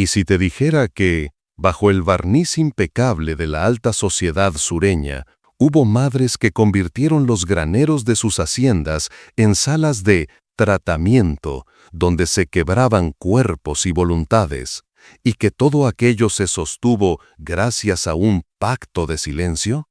Y si te dijera que, bajo el barniz impecable de la alta sociedad sureña, hubo madres que convirtieron los graneros de sus haciendas en salas de tratamiento, donde se quebraban cuerpos y voluntades, y que todo aquello se sostuvo gracias a un pacto de silencio?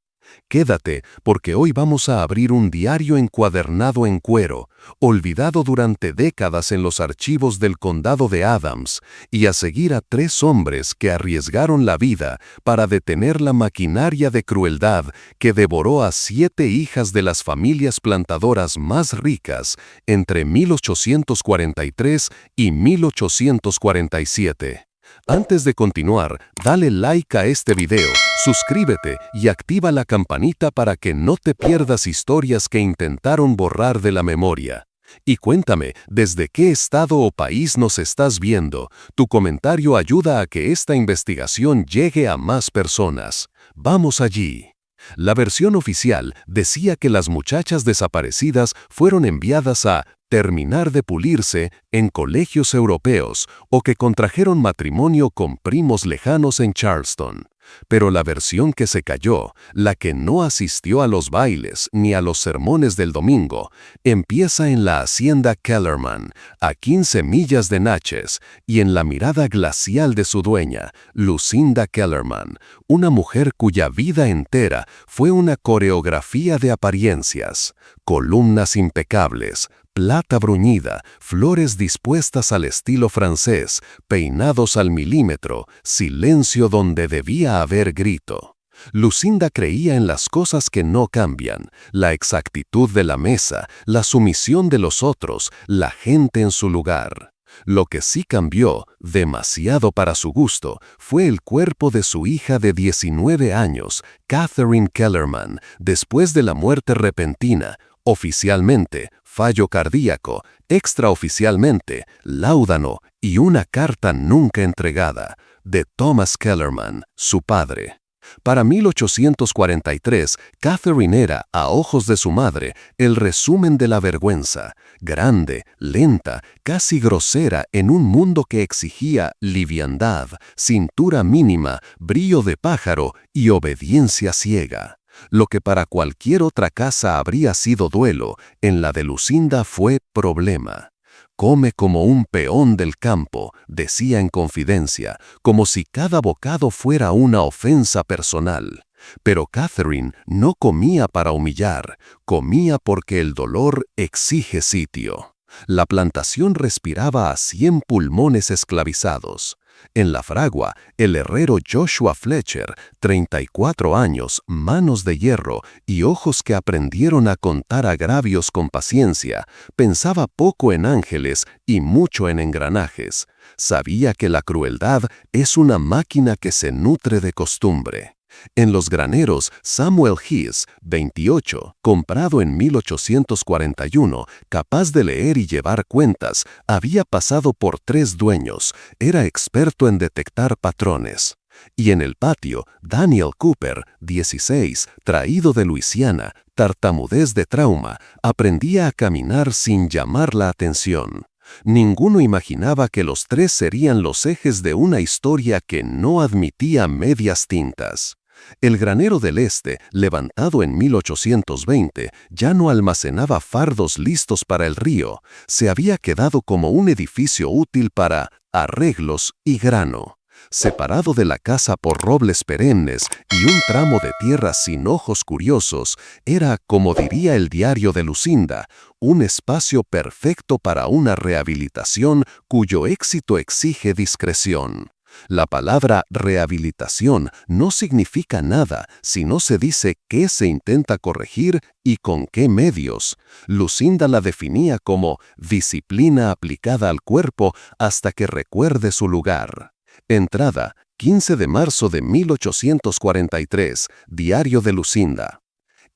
Quédate, porque hoy vamos a abrir un diario encuadernado en cuero, olvidado durante décadas en los archivos del condado de Adams, y a seguir a 3 hombres que arriesgaron la vida para detener la maquinaria de crueldad que devoró a 7 hijas de las familias plantadoras más ricas entre 1843 y 1847. Antes de continuar, dale like a este video, suscríbete y activa la campanita para que no te pierdas historias que intentaron borrar de la memoria. Y cuéntame, ¿desde qué estado o país nos estás viendo? Tu comentario ayuda a que esta investigación llegue a más personas. ¡Vamos allí! La versión oficial decía que las muchachas desaparecidas fueron enviadas a terminar de pulirse en colegios europeos o que contrajeron matrimonio con primos lejanos en Charleston. Pero la versión que se cayó, la que no asistió a los bailes ni a los sermones del domingo, empieza en la hacienda Kellerman, a 15 millas de Natchez, y en la mirada glacial de su dueña, Lucinda Kellerman, una mujer cuya vida entera fue una coreografía de apariencias, columnas impecables, plata bruñida, flores dispuestas al estilo francés, peinados al milímetro, silencio donde debía haber grito. Lucinda creía en las cosas que no cambian, la exactitud de la mesa, la sumisión de los otros, la gente en su lugar. Lo que sí cambió, demasiado para su gusto, fue el cuerpo de su hija de 19 años, Catherine Kellerman, después de la muerte repentina, oficialmente, fallo cardíaco, extraoficialmente, láudano y una carta nunca entregada, de Thomas Kellerman, su padre. Para 1843, Catherine era, a ojos de su madre, el resumen de la vergüenza, grande, lenta, casi grosera en un mundo que exigía liviandad, cintura mínima, brillo de pájaro y obediencia ciega. Lo que para cualquier otra casa habría sido duelo, en la de Lucinda fue problema. Come como un peón del campo, decía en confidencia, como si cada bocado fuera una ofensa personal. Pero Catherine no comía para humillar, comía porque el dolor exige sitio. La plantación respiraba a 100 pulmones esclavizados. En la fragua, el herrero Joshua Fletcher, 34 años, manos de hierro y ojos que aprendieron a contar agravios con paciencia, pensaba poco en ángeles y mucho en engranajes. Sabía que la crueldad es una máquina que se nutre de costumbre. En los graneros, Samuel Hees, 28, comprado en 1841, capaz de leer y llevar cuentas, había pasado por 3 dueños, era experto en detectar patrones. Y en el patio, Daniel Cooper, 16, traído de Luisiana, tartamudez de trauma, aprendía a caminar sin llamar la atención. Ninguno imaginaba que los 3 serían los ejes de una historia que no admitía medias tintas. El granero del Este, levantado en 1820, ya no almacenaba fardos listos para el río, se había quedado como un edificio útil para arreglos y grano. Separado de la casa por robles perennes y un tramo de tierra sin ojos curiosos, era, como diría el diario de Lucinda, un espacio perfecto para una rehabilitación cuyo éxito exige discreción. La palabra rehabilitación no significa nada si no se dice qué se intenta corregir y con qué medios. Lucinda la definía como disciplina aplicada al cuerpo hasta que recuerde su lugar. Entrada, 15 de marzo de 1843, Diario de Lucinda.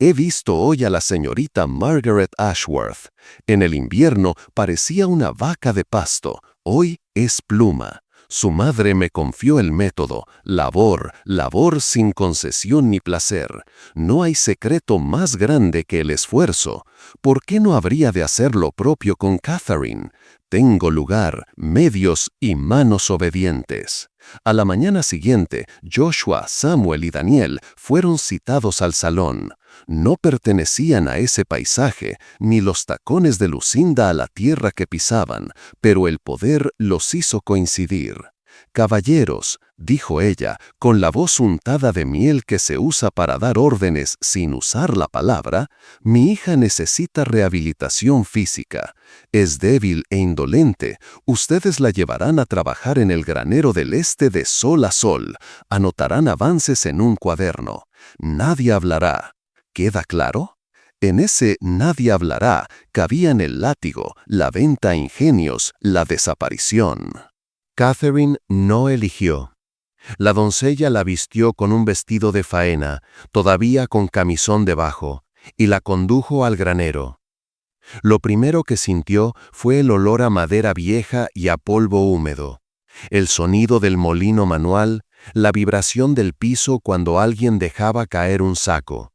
He visto hoy a la señorita Margaret Ashworth. En el invierno parecía una vaca de pasto, hoy es pluma. Su madre me confió el método, labor sin concesión ni placer. No hay secreto más grande que el esfuerzo. ¿Por qué no habría de hacer lo propio con Catherine? Tengo lugar, medios y manos obedientes. A la mañana siguiente, Joshua, Samuel y Daniel fueron citados al salón. No pertenecían a ese paisaje, ni los tacones de Lucinda a la tierra que pisaban, pero el poder los hizo coincidir. «Caballeros», dijo ella, con la voz untada de miel que se usa para dar órdenes sin usar la palabra, «mi hija necesita rehabilitación física. Es débil e indolente. Ustedes la llevarán a trabajar en el granero del este de sol a sol. Anotarán avances en un cuaderno. Nadie hablará. ¿Queda claro?». En ese nadie hablará cabían el látigo, la venta a ingenios, la desaparición. Catherine no eligió. La doncella la vistió con un vestido de faena, todavía con camisón debajo, y la condujo al granero. Lo primero que sintió fue el olor a madera vieja y a polvo húmedo, el sonido del molino manual, la vibración del piso cuando alguien dejaba caer un saco.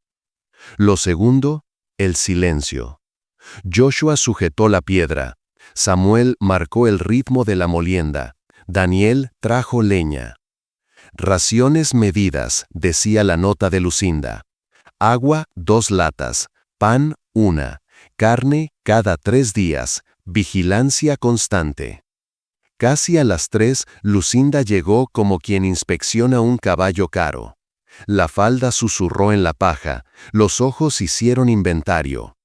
Lo segundo, el silencio. Joshua sujetó la piedra. Samuel marcó el ritmo de la molienda. Daniel trajo leña. «Raciones medidas», decía la nota de Lucinda. «Agua, 2 latas. Pan, 1. Carne, cada 3 días. Vigilancia constante». Casi a las 3, Lucinda llegó como quien inspecciona un caballo caro. La falda susurró en la paja, los ojos hicieron inventario.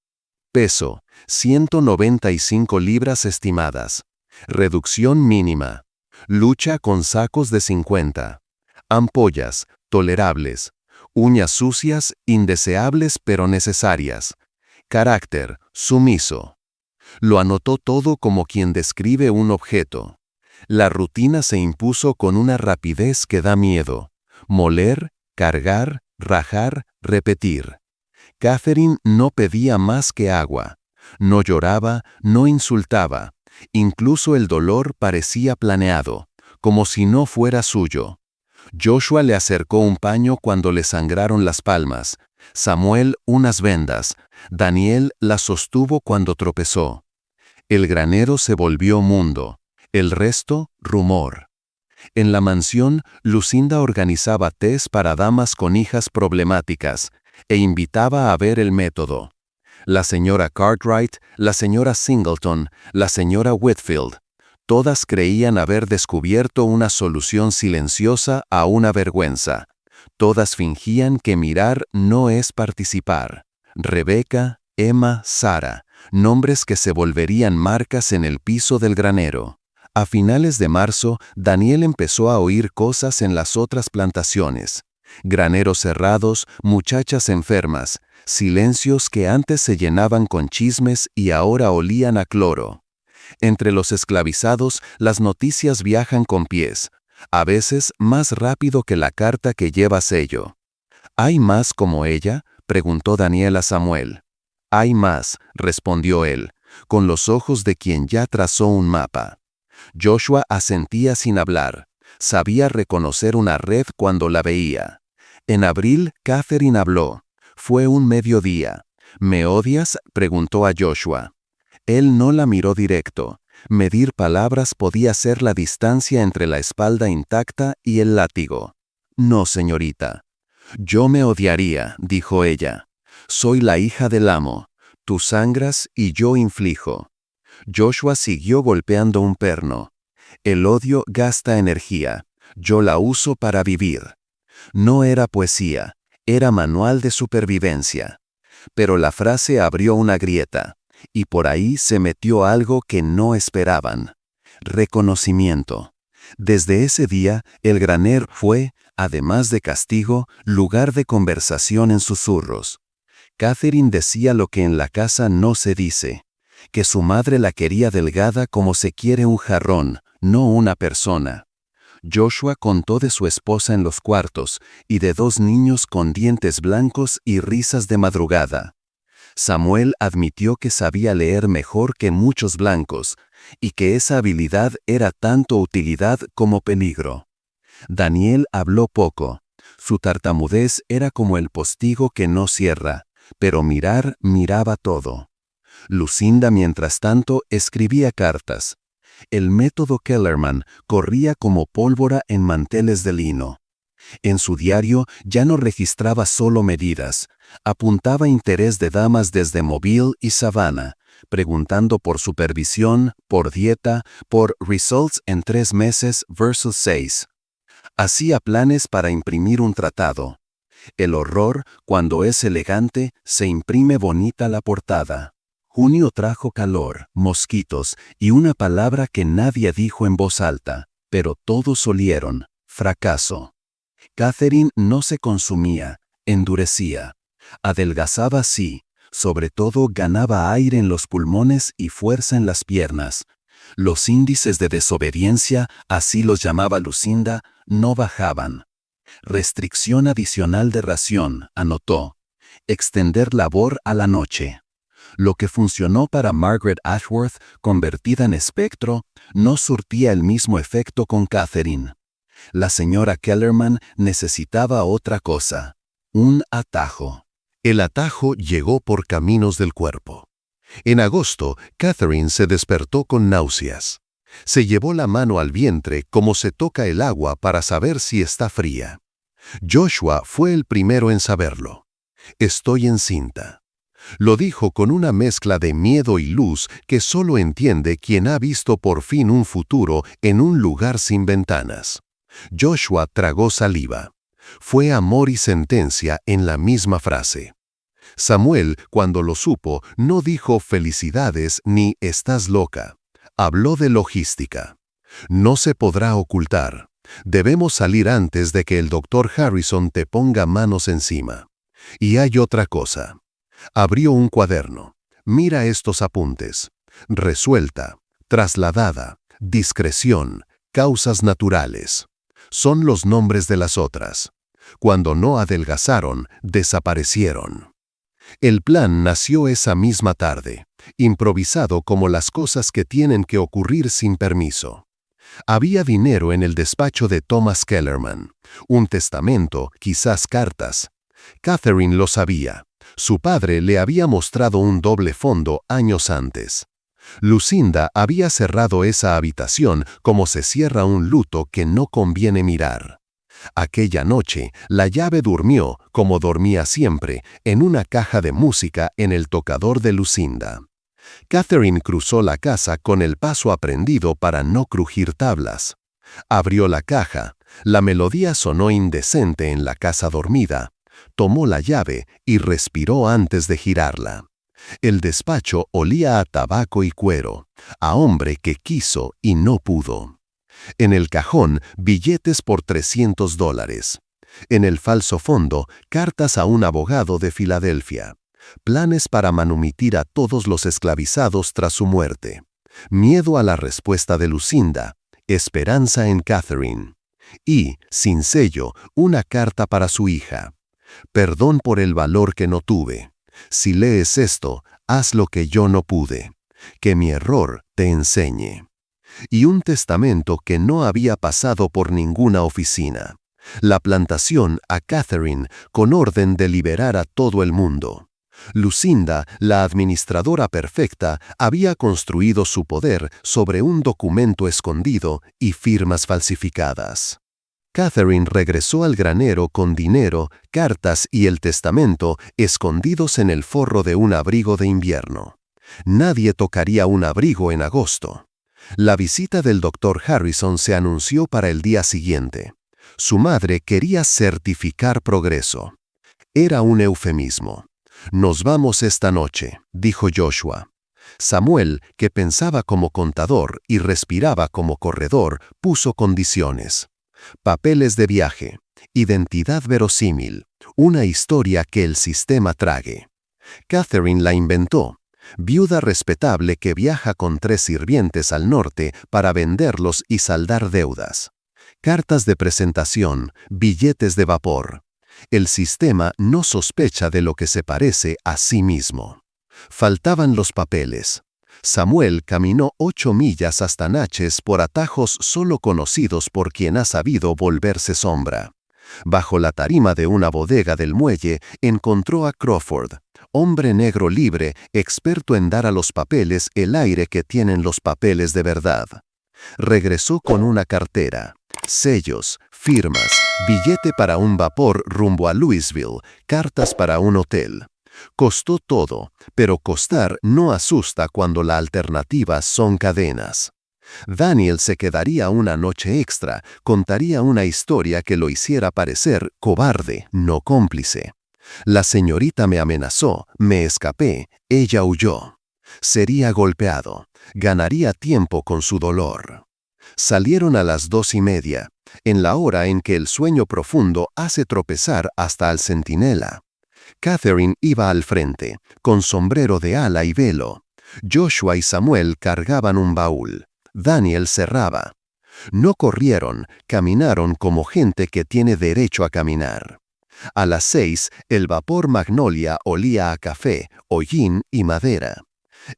Peso, 195 libras estimadas. Reducción mínima. Lucha con sacos de 50. Ampollas, tolerables. Uñas sucias, indeseables pero necesarias. Carácter, sumiso. Lo anotó todo como quien describe un objeto. La rutina se impuso con una rapidez que da miedo. Moler, cargar, rajar, repetir. Catherine no pedía más que agua. No lloraba, no insultaba. Incluso el dolor parecía planeado, como si no fuera suyo. Joshua le acercó un paño cuando le sangraron las palmas. Samuel unas vendas. Daniel las sostuvo cuando tropezó. El granero se volvió mundo. El resto, rumor. En la mansión, Lucinda organizaba tés para damas con hijas problemáticas e invitaba a ver el método. La señora Cartwright, la señora Singleton, la señora Whitfield, todas creían haber descubierto una solución silenciosa a una vergüenza. Todas fingían que mirar no es participar. Rebecca, Emma, Sara, nombres que se volverían marcas en el piso del granero. A finales de marzo, Daniel empezó a oír cosas en las otras plantaciones. Graneros cerrados, muchachas enfermas, silencios que antes se llenaban con chismes y ahora olían a cloro. Entre los esclavizados, las noticias viajan con pies, a veces más rápido que la carta que lleva sello. ¿Hay más como ella?, preguntó Daniel a Samuel. «Hay más», respondió él, con los ojos de quien ya trazó un mapa. Joshua asentía sin hablar. Sabía reconocer una red cuando la veía. En abril, Catherine habló. Fue un mediodía. «¿Me odias?», preguntó a Joshua. Él no la miró directo. Medir palabras podía ser la distancia entre la espalda intacta y el látigo. «No, señorita». «Yo me odiaría», dijo ella. «Soy la hija del amo. Tú sangras y yo inflijo». Joshua siguió golpeando un perno. «El odio gasta energía. Yo la uso para vivir». No era poesía, era manual de supervivencia. Pero la frase abrió una grieta, y por ahí se metió algo que no esperaban. Reconocimiento. Desde ese día, el granero fue, además de castigo, lugar de conversación en susurros. Catherine decía lo que en la casa no se dice, que su madre la quería delgada como se quiere un jarrón, no una persona. Joshua contó de su esposa en los cuartos y de 2 niños con dientes blancos y risas de madrugada. Samuel admitió que sabía leer mejor que muchos blancos y que esa habilidad era tanto utilidad como peligro. Daniel habló poco. Su tartamudez era como el postigo que no cierra, pero miraba todo. Lucinda, mientras tanto, escribía cartas. El método Kellerman corría como pólvora en manteles de lino. En su diario ya no registraba solo medidas, apuntaba interés de damas desde Mobile y Savannah, preguntando por supervisión, por dieta, por results en 3 meses versus 6. Hacía planes para imprimir un tratado. El horror, cuando es elegante, se imprime bonita la portada. Junio trajo calor, mosquitos y una palabra que nadie dijo en voz alta, pero todos olieron: fracaso. Catherine no se consumía, endurecía. Adelgazaba sí, sobre todo ganaba aire en los pulmones y fuerza en las piernas. Los índices de desobediencia, así los llamaba Lucinda, no bajaban. Restricción adicional de ración, anotó. Extender labor a la noche. Lo que funcionó para Margaret Ashworth, convertida en espectro, no surtía el mismo efecto con Catherine. La señora Kellerman necesitaba otra cosa: un atajo. El atajo llegó por caminos del cuerpo. En agosto, Catherine se despertó con náuseas. Se llevó la mano al vientre como se toca el agua para saber si está fría. Joshua fue el primero en saberlo. Estoy encinta. Lo dijo con una mezcla de miedo y luz que solo entiende quien ha visto por fin un futuro en un lugar sin ventanas. Joshua tragó saliva. Fue amor y sentencia en la misma frase. Samuel, cuando lo supo, no dijo felicidades ni estás loca. Habló de logística. No se podrá ocultar. Debemos salir antes de que el Dr. Harrison te ponga manos encima. Y hay otra cosa. Abrió un cuaderno. Mira estos apuntes. Resuelta, trasladada, discreción, causas naturales. Son los nombres de las otras. Cuando no adelgazaron, desaparecieron. El plan nació esa misma tarde, improvisado como las cosas que tienen que ocurrir sin permiso. Había dinero en el despacho de Thomas Kellerman, un testamento, quizás cartas. Catherine lo sabía. Su padre le había mostrado un doble fondo años antes. Lucinda había cerrado esa habitación como se cierra un luto que no conviene mirar. Aquella noche, la llave durmió, como dormía siempre, en una caja de música en el tocador de Lucinda. Catherine cruzó la casa con el paso aprendido para no crujir tablas. Abrió la caja. La melodía sonó indecente en la casa dormida. Tomó la llave y respiró antes de girarla. El despacho olía a tabaco y cuero, a hombre que quiso y no pudo. En el cajón, billetes por $300. En el falso fondo, cartas a un abogado de Filadelfia. Planes para manumitir a todos los esclavizados tras su muerte. Miedo a la respuesta de Lucinda. Esperanza en Catherine. Y, sin sello, una carta para su hija. Perdón por el valor que no tuve. Si lees esto, haz lo que yo no pude. Que mi error te enseñe. Y un testamento que no había pasado por ninguna oficina. La plantación a Catherine con orden de liberar a todo el mundo. Lucinda, la administradora perfecta, había construido su poder sobre un documento escondido y firmas falsificadas. Catherine regresó al granero con dinero, cartas y el testamento escondidos en el forro de un abrigo de invierno. Nadie tocaría un abrigo en agosto. La visita del Dr. Harrison se anunció para el día siguiente. Su madre quería certificar progreso. Era un eufemismo. «Nos vamos esta noche», dijo Joshua. Samuel, que pensaba como contador y respiraba como corredor, puso condiciones. Papeles de viaje, identidad verosímil, una historia que el sistema trague. Catherine la inventó. Viuda respetable que viaja con 3 sirvientes al norte para venderlos y saldar deudas. Cartas de presentación, billetes de vapor. El sistema no sospecha de lo que se parece a sí mismo. Faltaban los papeles. Samuel caminó 8 millas hasta Natchez por atajos solo conocidos por quien ha sabido volverse sombra. Bajo la tarima de una bodega del muelle encontró a Crawford, hombre negro libre, experto en dar a los papeles el aire que tienen los papeles de verdad. Regresó con una cartera, sellos, firmas, billete para un vapor rumbo a Louisville, cartas para un hotel. Costó todo, pero costar no asusta cuando la alternativa son cadenas. Daniel se quedaría una noche extra, contaría una historia que lo hiciera parecer cobarde, no cómplice. La señorita me amenazó, me escapé, ella huyó. Sería golpeado, ganaría tiempo con su dolor. Salieron a las 2:30, en la hora en que el sueño profundo hace tropezar hasta al centinela. Catherine iba al frente, con sombrero de ala y velo. Joshua y Samuel cargaban un baúl. Daniel cerraba. No corrieron, caminaron como gente que tiene derecho a caminar. A las 6, el vapor Magnolia olía a café, hollín y madera.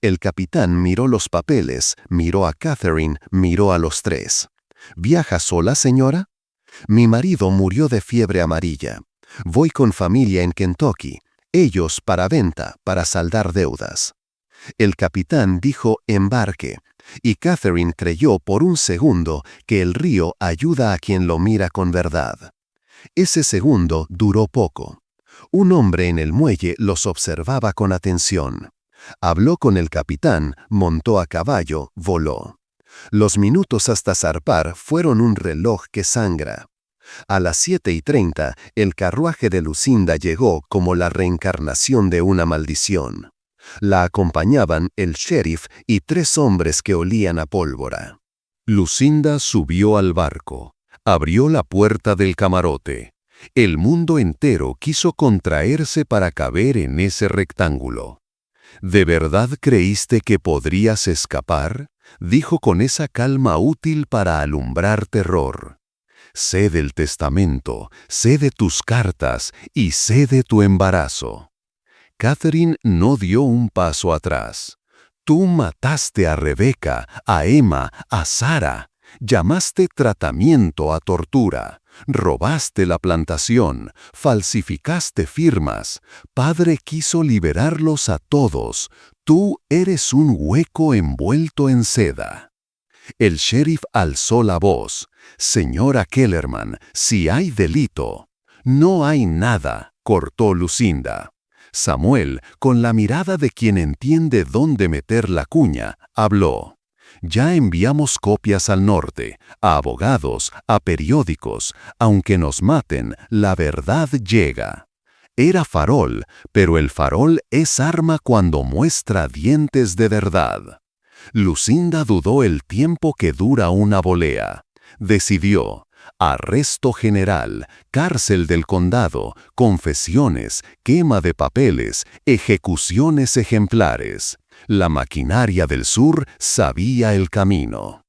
El capitán miró los papeles, miró a Catherine, miró a los tres. ¿Viaja sola, señora? Mi marido murió de fiebre amarilla. Voy con familia en Kentucky. Ellos para venta, para saldar deudas. El capitán dijo embarque, y Catherine creyó por un segundo que el río ayuda a quien lo mira con verdad. Ese segundo duró poco. Un hombre en el muelle los observaba con atención. Habló con el capitán, montó a caballo, voló. Los minutos hasta zarpar fueron un reloj que sangra. A las 7:30, el carruaje de Lucinda llegó como la reencarnación de una maldición. La acompañaban el sheriff y 3 hombres que olían a pólvora. Lucinda subió al barco, abrió la puerta del camarote. El mundo entero quiso contraerse para caber en ese rectángulo. ¿De verdad creíste que podrías escapar?, dijo con esa calma útil para alumbrar terror. Sé del testamento, sé de tus cartas y sé de tu embarazo. Catherine no dio un paso atrás. Tú mataste a Rebeca, a Emma, a Sara. Llamaste tratamiento a tortura. Robaste la plantación, falsificaste firmas. Padre quiso liberarlos a todos. Tú eres un hueco envuelto en seda. El sheriff alzó la voz. Señora Kellerman, si hay delito. No hay nada, cortó Lucinda. Samuel, con la mirada de quien entiende dónde meter la cuña, habló. Ya enviamos copias al norte, a abogados, a periódicos. Aunque nos maten, la verdad llega. Era farol, pero el farol es arma cuando muestra dientes de verdad. Lucinda dudó el tiempo que dura una volea. Decidió. Arresto general, cárcel del condado, confesiones, quema de papeles, ejecuciones ejemplares. La maquinaria del sur sabía el camino.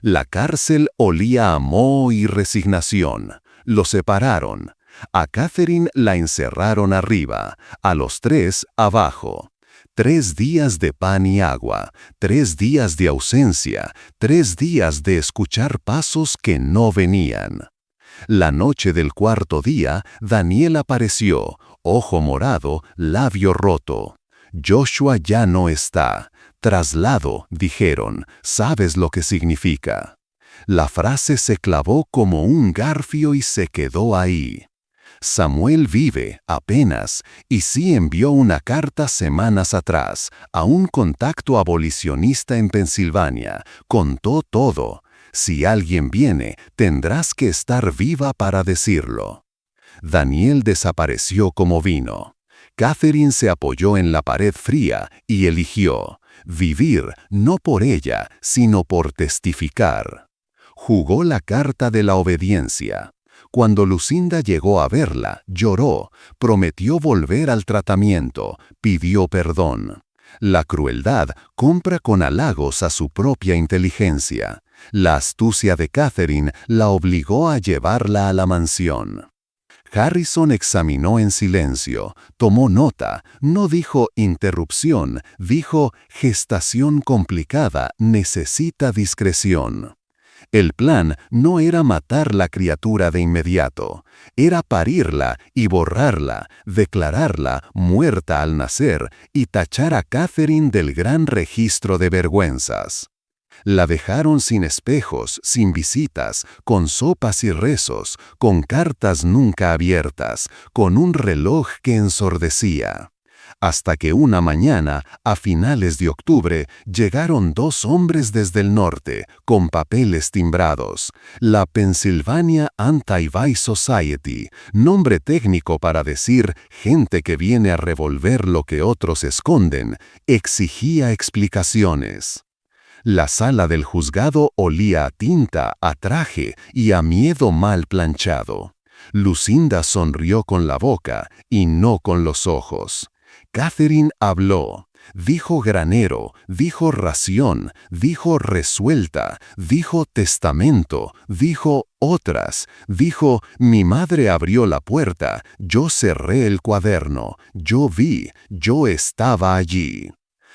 La cárcel olía a moho y resignación. Lo separaron. A Catherine la encerraron arriba, a los 3 abajo. 3 días de pan y agua, 3 días de ausencia, 3 días de escuchar pasos que no venían. La noche del 4.º día, Daniel apareció, ojo morado, labio roto. Joshua ya no está. Traslado, dijeron, ¿sabes lo que significa? La frase se clavó como un garfio y se quedó ahí. Samuel vive, apenas, y sí envió una carta semanas atrás a un contacto abolicionista en Pensilvania. Contó todo. Si alguien viene, tendrás que estar viva para decirlo. Daniel desapareció como vino. Catherine se apoyó en la pared fría y eligió vivir no por ella, sino por testificar. Jugó la carta de la obediencia. Cuando Lucinda llegó a verla, lloró, prometió volver al tratamiento, pidió perdón. La crueldad compra con halagos a su propia inteligencia. La astucia de Catherine la obligó a llevarla a la mansión. Harrison examinó en silencio, tomó nota, no dijo interrupción, dijo gestación complicada, necesita discreción. El plan no era matar la criatura de inmediato, era parirla y borrarla, declararla muerta al nacer y tachar a Catherine del gran registro de vergüenzas. La dejaron sin espejos, sin visitas, con sopas y rezos, con cartas nunca abiertas, con un reloj que ensordecía. Hasta que una mañana, a finales de octubre, llegaron 2 hombres desde el norte, con papeles timbrados. La Pennsylvania Anti-Vice Society, nombre técnico para decir gente que viene a revolver lo que otros esconden, exigía explicaciones. La sala del juzgado olía a tinta, a traje y a miedo mal planchado. Lucinda sonrió con la boca y no con los ojos. Catherine habló. Dijo granero, dijo ración, dijo resuelta, dijo testamento, dijo otras, dijo mi madre abrió la puerta, yo cerré el cuaderno, yo vi, yo estaba allí.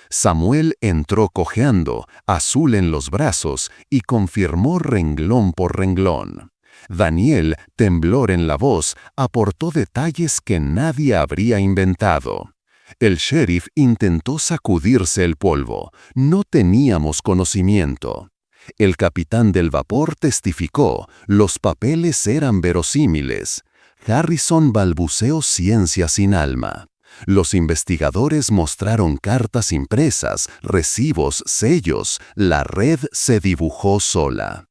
Samuel entró cojeando, azul en los brazos, y confirmó renglón por renglón. Daniel, temblor en la voz, aportó detalles que nadie habría inventado. El sheriff intentó sacudirse el polvo. No teníamos conocimiento. El capitán del vapor testificó. Los papeles eran verosímiles. Harrison balbuceó ciencia sin alma. Los investigadores mostraron cartas impresas, recibos, sellos. La red se dibujó sola.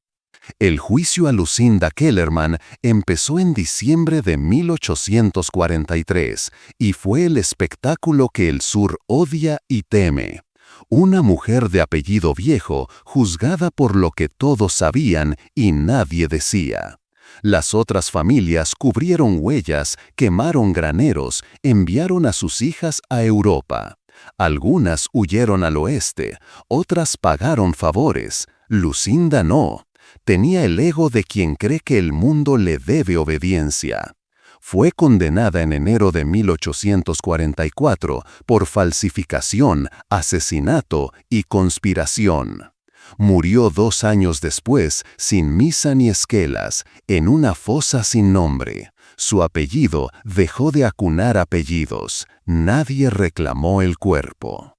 El juicio a Lucinda Kellerman empezó en diciembre de 1843 y fue el espectáculo que el sur odia y teme. Una mujer de apellido viejo juzgada por lo que todos sabían y nadie decía. Las otras familias cubrieron huellas, quemaron graneros, enviaron a sus hijas a Europa. Algunas huyeron al oeste, otras pagaron favores. Lucinda no. Tenía el ego de quien cree que el mundo le debe obediencia. Fue condenada en enero de 1844 por falsificación, asesinato y conspiración. Murió 2 años después, sin misa ni esquelas, en una fosa sin nombre. Su apellido dejó de acunar apellidos. Nadie reclamó el cuerpo.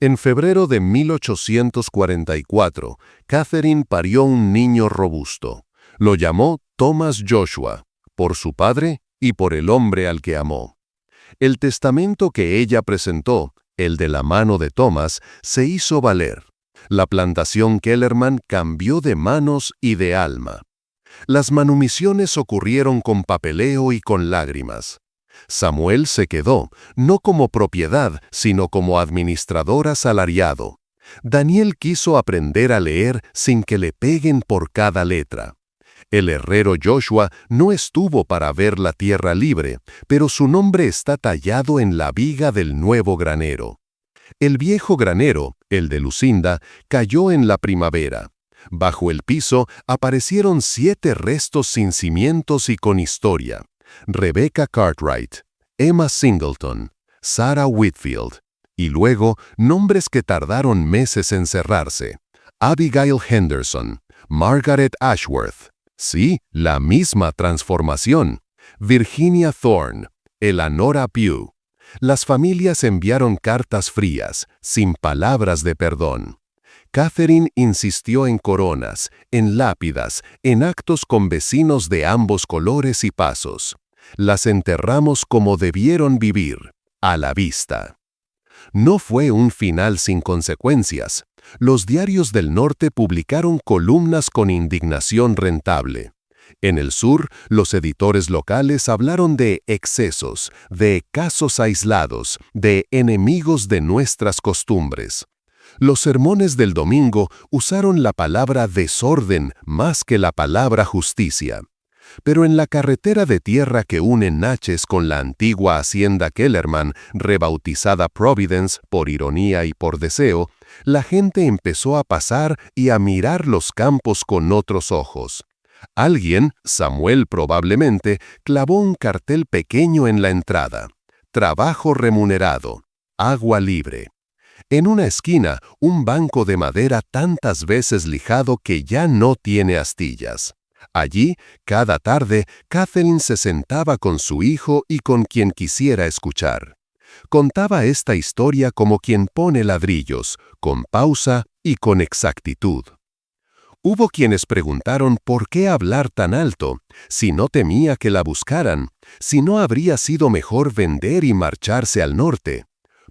En febrero de 1844, Catherine parió un niño robusto. Lo llamó Thomas Joshua, por su padre y por el hombre al que amó. El testamento que ella presentó, el de la mano de Thomas, se hizo valer. La plantación Kellerman cambió de manos y de alma. Las manumisiones ocurrieron con papeleo y con lágrimas. Samuel se quedó, no como propiedad, sino como administrador asalariado. Daniel quiso aprender a leer sin que le peguen por cada letra. El herrero Joshua no estuvo para ver la tierra libre, pero su nombre está tallado en la viga del nuevo granero. El viejo granero, el de Lucinda, cayó en la primavera. Bajo el piso aparecieron 7 restos sin cimientos y con historia. Rebecca Cartwright, Emma Singleton, Sarah Whitfield, y luego nombres que tardaron meses en cerrarse. Abigail Henderson, Margaret Ashworth, sí, la misma transformación. Virginia Thorne, Eleanora Pugh. Las familias enviaron cartas frías, sin palabras de perdón. Catherine insistió en coronas, en lápidas, en actos con vecinos de ambos colores y pasos. Las enterramos como debieron vivir, a la vista. No fue un final sin consecuencias. Los diarios del norte publicaron columnas con indignación rentable. En el sur, los editores locales hablaron de excesos, de casos aislados, de enemigos de nuestras costumbres. Los sermones del domingo usaron la palabra desorden más que la palabra justicia. Pero en la carretera de tierra que une Natchez con la antigua hacienda Kellerman, rebautizada Providence por ironía y por deseo, la gente empezó a pasar y a mirar los campos con otros ojos. Alguien, Samuel probablemente, clavó un cartel pequeño en la entrada. Trabajo remunerado. Agua libre. En una esquina, un banco de madera tantas veces lijado que ya no tiene astillas. Allí, cada tarde, Catherine se sentaba con su hijo y con quien quisiera escuchar. Contaba esta historia como quien pone ladrillos, con pausa y con exactitud. Hubo quienes preguntaron por qué hablar tan alto, si no temía que la buscaran, si no habría sido mejor vender y marcharse al norte.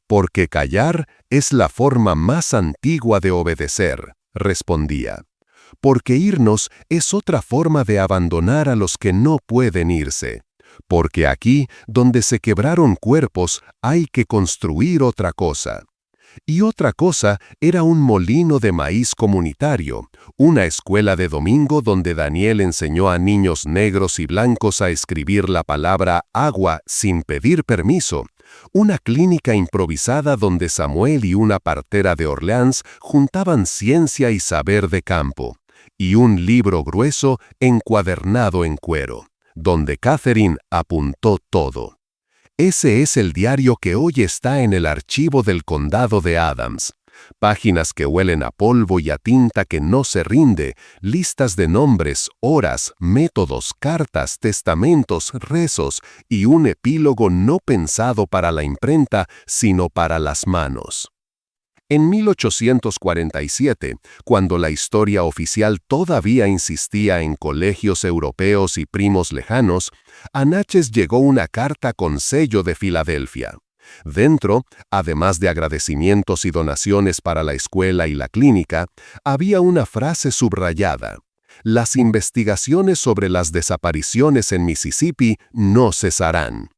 Porque callar es la forma más antigua de obedecer, respondía. Porque irnos es otra forma de abandonar a los que no pueden irse. Porque aquí, donde se quebraron cuerpos, hay que construir otra cosa. Y otra cosa era un molino de maíz comunitario, una escuela de domingo donde Daniel enseñó a niños negros y blancos a escribir la palabra agua sin pedir permiso, una clínica improvisada donde Samuel y una partera de Orleans juntaban ciencia y saber de campo, y un libro grueso encuadernado en cuero, donde Catherine apuntó todo. Ese es el diario que hoy está en el archivo del condado de Adams. Páginas que huelen a polvo y a tinta que no se rinde, listas de nombres, horas, métodos, cartas, testamentos, rezos y un epílogo no pensado para la imprenta, sino para las manos. En 1847, cuando la historia oficial todavía insistía en colegios europeos y primos lejanos, a Natchez llegó una carta con sello de Filadelfia. Dentro, además de agradecimientos y donaciones para la escuela y la clínica, había una frase subrayada: «Las investigaciones sobre las desapariciones en Mississippi no cesarán».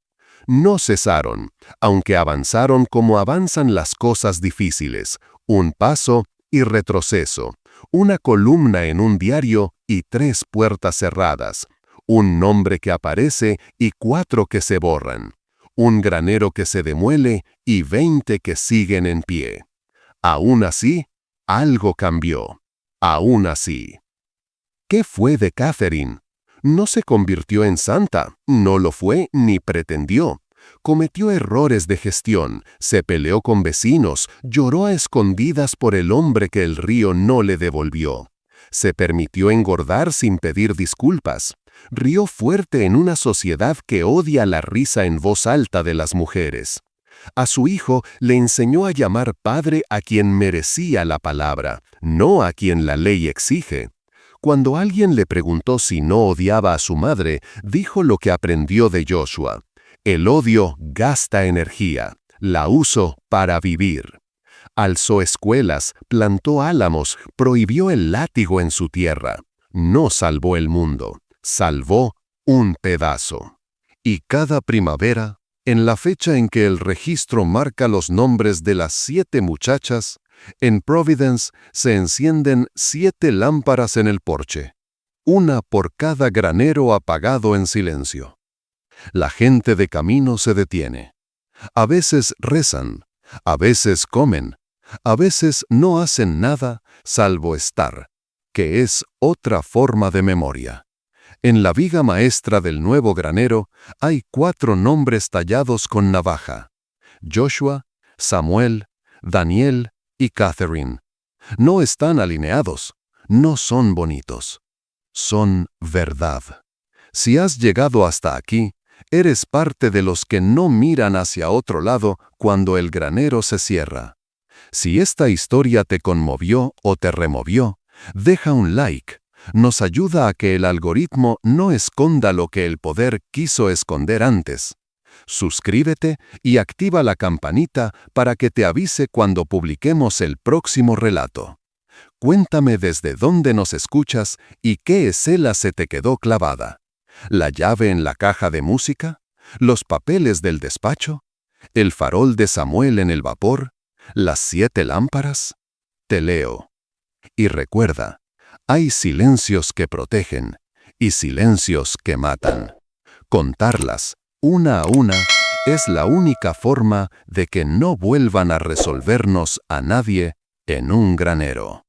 No cesaron, aunque avanzaron como avanzan las cosas difíciles, un paso y retroceso, una columna en un diario y 3 puertas cerradas, un nombre que aparece y 4 que se borran, un granero que se demuele y 20 que siguen en pie. Aún así, algo cambió. Aún así. ¿Qué fue de Catherine? No se convirtió en santa, no lo fue ni pretendió. Cometió errores de gestión, se peleó con vecinos, lloró a escondidas por el hombre que el río no le devolvió. Se permitió engordar sin pedir disculpas. Rió fuerte en una sociedad que odia la risa en voz alta de las mujeres. A su hijo le enseñó a llamar padre a quien merecía la palabra, no a quien la ley exige. Cuando alguien le preguntó si no odiaba a su madre, dijo lo que aprendió de Joshua: «El odio gasta energía, la uso para vivir». Alzó escuelas, plantó álamos, prohibió el látigo en su tierra. No salvó el mundo, salvó un pedazo. Y cada primavera, en la fecha en que el registro marca los nombres de las 7 muchachas, en Providence se encienden 7 lámparas en el porche, una por cada granero apagado en silencio. La gente de camino se detiene. A veces rezan, a veces comen, a veces no hacen nada salvo estar, que es otra forma de memoria. En la viga maestra del nuevo granero hay 4 nombres tallados con navaja: Joshua, Samuel, Daniel y Catherine. No están alineados, no son bonitos. Son verdad. Si has llegado hasta aquí, eres parte de los que no miran hacia otro lado cuando el granero se cierra. Si esta historia te conmovió o te removió, deja un like. Nos ayuda a que el algoritmo no esconda lo que el poder quiso esconder antes. Suscríbete y activa la campanita para que te avise cuando publiquemos el próximo relato. Cuéntame desde dónde nos escuchas y qué escena se te quedó clavada. ¿La llave en la caja de música? ¿Los papeles del despacho? ¿El farol de Samuel en el vapor? ¿Las 7 lámparas? Te leo. Y recuerda, hay silencios que protegen y silencios que matan. Contarlas, una a una, es la única forma de que no vuelvan a resolvernos a nadie en un granero.